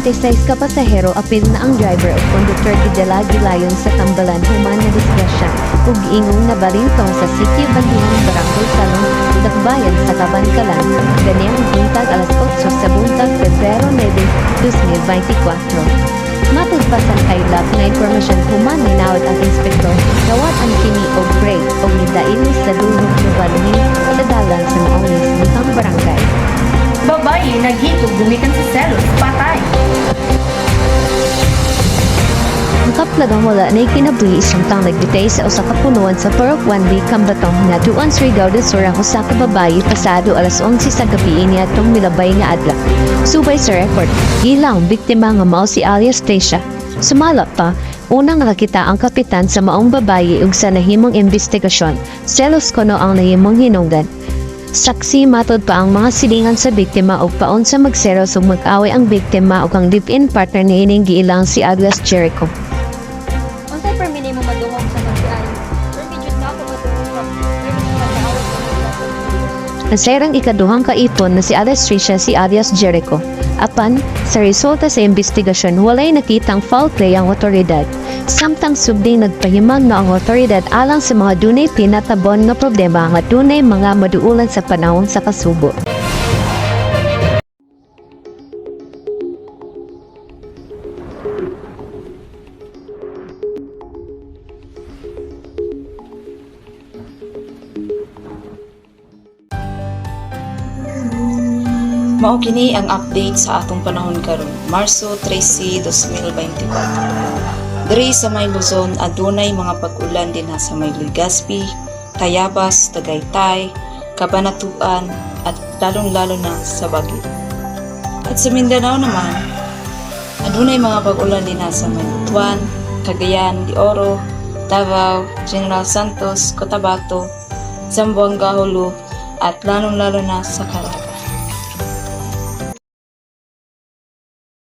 26 ka pasahero apil na ang driver o konduktor gidala gilayon sa tambalan human na disgrasya ug giingong nabarinto sa sitio Bandihan Barangay Salong, Dakbayan sa Kabankalan, ganiyang buntag alas 8 sa buntag Pebrero 9, 2024. Matugpasan kay lab na informasyon human ninawat ang inspektor gawat ang kini og break o nidaili sa dulong lubalhin sa dalan sa maonis butang barangay. Babae naghitog gumikan sa selos, patay. Ang kaplagang wala na ikinabuhi isang tang nagbitay sa usa ka punuan sa Purok 1B Cambatong na Duan Surigao del Sur ang usa ka babae pasado alas 11 sa gabi niadtong milabay nga adlaw. Subay sa record, ilang biktima nga mao si alias Stacia. Sumala pa, unang nakakita ang kapitan sa maong babae ug sa nahimong investigasyon. Selos kono ang nahimong hinungdan. Saksi matod pa ang mga silingan sa biktima ug paon sa magseros ug mag-away ang biktima ug ang live-in partner niining giilang si Aglas Jericho. Unsay permini mo madungog sa pagsiayon? Permijud na ako madungog sa pag-awat sa Ang sayrang ikaduhang kaipon na si Alicia si alias Jericho. Apan, sa resulta sa investigasyon, walay nakitang foul play ang otoridad. Samtang subding nagpahimang na ang otoridad alang sa mga dunay pinatabon nga problema nga dunay mga maduulan sa panahon sa kasubo. Mao kini ang update sa atong panahon karon, Marso 13, 2024. Diri sa may Luzon, adunay mga pag-ulan din sa may Legazpi, Tayabas, Tagaytay, Cabanatuan at lalong-lalo na sa Baguio. At sa Mindanao naman, adunay mga pag-ulan din sa may Butuan, Cagayan de Oro, Davao, General Santos, Cotabato, Zamboanga Hulu at lalong-lalo na sa Caraga.